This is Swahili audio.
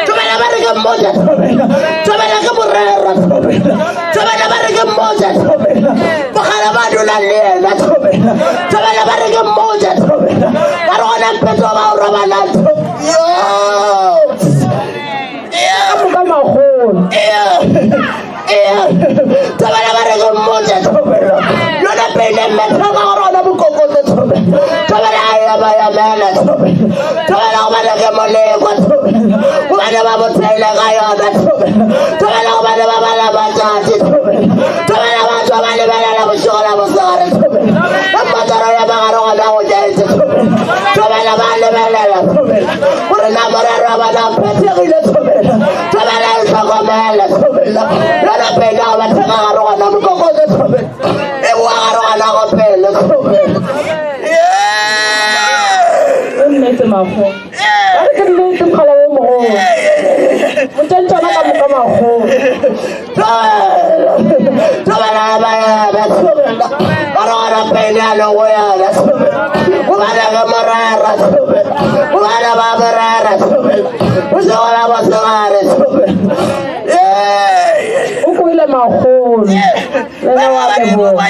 Thobela ba re ke mmoja thobela. Thobela ke morero thobela. Thobela ba re ke mmoja thobela. Bogala ba dula le ena thobela. Thobela ba re ke mmoja thobela. Ba re gona mpetso ba o robala yo. Ka magolo. Thobela ba re ke mmoja thobela. Lona pele metho ka gore ona bokokotse thobela. Thobela ya ba ya mela thobela. Thobela go bana ke moleko thobela. Go bana ba botsela ka yona thobela. Thobela go bana ba bala matsatsi thobela. Thobela ba tswa ba lebelela bosigo la mosegare thobela. Ka matsaro ya bagare gona go jaetse thobela. Thobela ba lebelela thobela. Gore na morero wa bana phethegile thobela. Thobela e tlhokomele thobela. Lona pele go batheka gare gona bokokotse thobela. E boa gare gona go pele thobela. Nnete magolo. Ba re ke nnete mogala o mogolo. Motsentšana ka moka magolo. Thobela ba yana thobela. Ba re gona pele ya le go yana thobela. Go bana ke morara thobela. Go bana ba morara thobela. Bosigo la mosegare thobela. O kwele magolo. Lena wa leboga.